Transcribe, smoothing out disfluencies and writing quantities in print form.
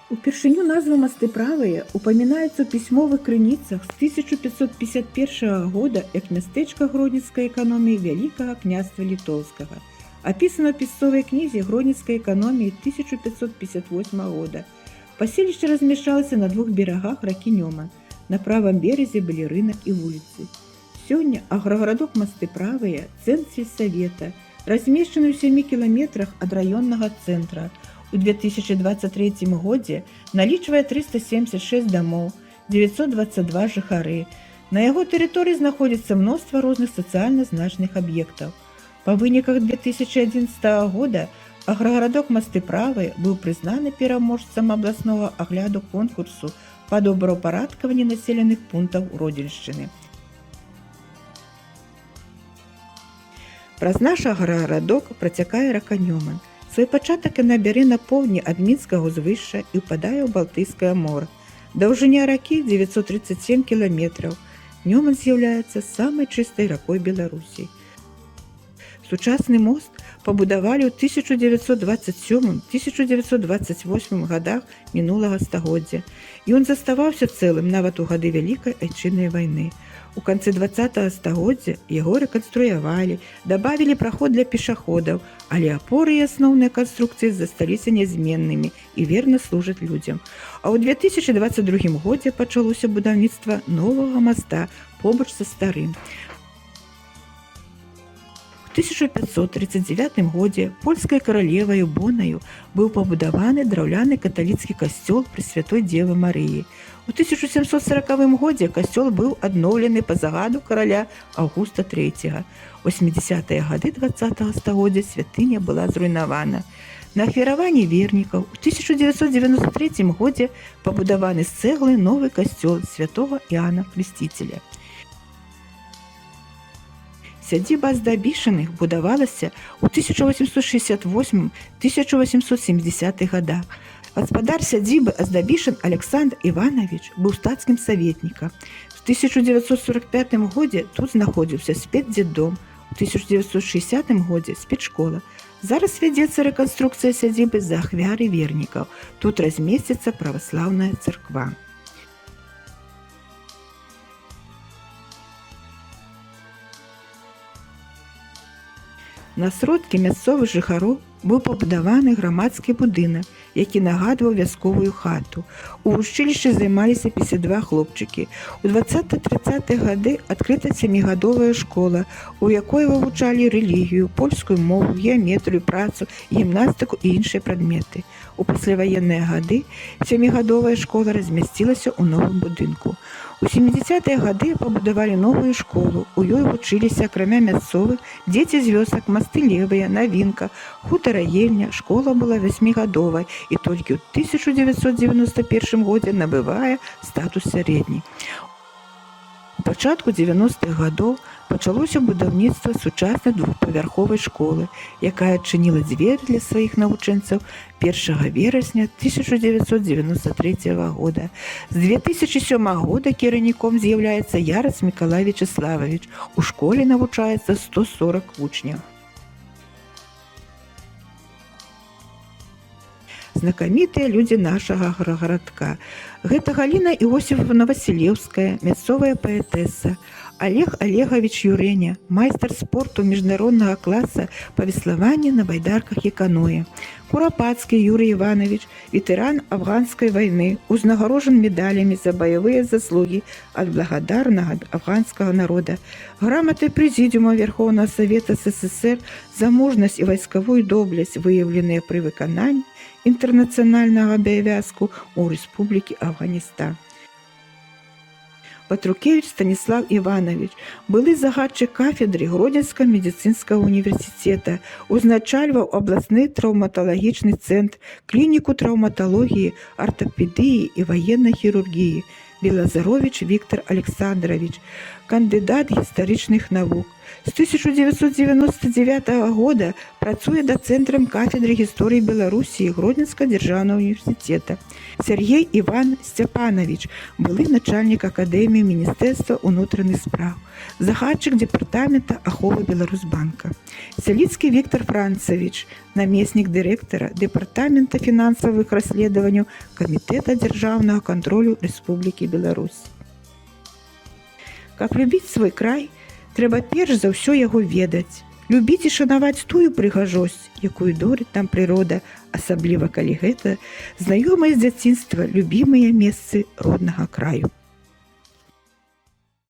Упершыню назва «Масты правыя» упамінаецца ў пісьмовых крыніцах з 1551 года як мястэчка гродзенскай эканоміі Вялікага княства Літоўскага. Апісана ў пісцовай кнізе гродзенскай эканоміі 1558 года. Паселішча размяшчалася на двух берагах ракі Нёман. На правым беразе былі рынак і вуліцы. Сёння аграгарадок Масты правыя, цэнтр сельсавета, размешчаны ў 7 кіламетрах ад раённага цэнтра. У 2023 годзе налічвае 376 дамоў, 922 жыхары. На яго тэрыторыі знаходзіцца мноства розных сацыяльна значных аб'ектаў. Па выніках 2011 года аграгарадок Масты правыя быў прызнаны пераможцам абласнога агляду конкурсу па добраўпарадкаванні населеных пунктаў Родзеншчыны. Праз наш аграгарадок працякае рака Нёман. Свой пачатак яна бярэ на поўдні ад мінскага узвышша і ўпадае ў Балтыйскае мора. Даўжыня ракі 937 кіламетраў. Нёман з'яўляецца самай чыстай ракой Беларусі. Сучасны мост пабудавалі ў 1927-1928 гадах мінулага стагоддзя. Ён заставаўся цэлым нават у гады Вялікай Айчыннай вайны. У канцы 20-го стагоддзя яго рэканструявалі, дабавілі праход для пешаходаў, але апоры і асноўныя канструкцыі засталіся нязменнымі і верна служаць людзям. А ў 2022 годзе пачалося будаўніцтва новага моста побач са старым. У 1539 годзе польскай каралеваю Бонаю быў пабудаваны драўляны каталіцкі касцёл Пресвятой Дзевы Марыі. У 1740 годзе касцёл быў адноўлены па загаду караля Аўгуста III. У 80-е гады 20-го стагоддзя святыня была зруйнавана. На ахвяраванні вернікаў у 1993 годзе пабудаваны з цэглы новы касцёл святога Іана Хрысціцеля. Сядзіба Аздабішыных будавалася ў 1868-1870 гадах. Гаспадар сядзібы Аздабішын Александр Іванович быў стацкім саветнікам. В 1945 годзе тут знаходзіўся спецдзетдом, у 1960 годзе спецшкола. Зараз вядзецца рэканструкцыя сядзібы з-за ахвяры вернікаў. Тут размесціцца праваслаўная царква. На сродкі мясцовых жыхароў быў пабудаваны грамадскі будынак, які нагадваў вясковую хату. У вучылішчы займаліся 52 хлопчыкі. У 20-30 гады адкрыта 7гадовая школа, у якой вывучалі рэлігію, польскую мову, геаметрыю, працу, гімнастыку і іншыя прадметы. У пасляваенныя гады 7гадовая школа размясцілася ў новым будынку. У 70-е гады пабудавалі новую школу. У ёй вучыліся, акрамя мясцовых, дзеці з вёсак Масты Левыя, Навінка, хутара Ельня. Школа была 8гадовай і толькі ў 1991 годзе набывае статус сярэдняй. У пачатку 90-х гадоў пачалося будаўніцтва сучаснай двухпавярховай школы, якая адчыніла дзверы для сваіх навучэнцаў 1 верасня 1993 года. З 2007 года кіраўніком з'яўляецца Ярас Мікалай Вячеславович. У школе навучаецца 140 вучняў. Знакамітыя людзі нашага аграгарадка. Гэта Галіна Іосіфовна Васілеўская, мясцовая паэтэса, Олег Олегович Юрэня, майстар спорту міжнароднага класа па веславанні на байдарках і каноэ, Курапацкі Юрий Иванович, ветэран афганскай вайны, узнагароджан медалямі за баявыя заслугі ад благодарнага афганскага народа, граматы Прэзідыума Верховнага Савета СССР за мужнасць і вайскавую доблесць, выяўленыя пры выкананні інтэрнацыянальнага абавязку ў Рэспублікі Афганістан. Патрукевич Станіслав Іванович, былы загадчык кафедры Гродзенскага медыцынскага універсітэта, узначальваў абласны траўматалагічны цэнтр, клініку траўматалогіі, артапедыі і ваеннай хірургіі. Белазарович Віктор Александрович, кандыдат гістарычных навук, З 1999 года працуе дацэнтрам кафедры гісторыі Беларусі Гродзенскага дзяржаўнага універсітэта. Сергей Іван Сцяпанович, былы начальнік акадэміі Міністэрства ўнутраных спраў, загадчык дэпартамента аховы Беларусбанка. Сяліцкі Віктор Францавіч, намеснік дырэктара дэпартамента фінансавых расследаванняў Камітэта дзяржаўнага кантролю Рэспублікі Беларусь. Каб любіць свой край, трэба перш за ўсё яго ведаць, любіць і шанаваць тую прыгажосць, якую дорыць нам прырода, асабліва калі гэта знаёмыя з дзяцінства любімыя месцы роднага краю.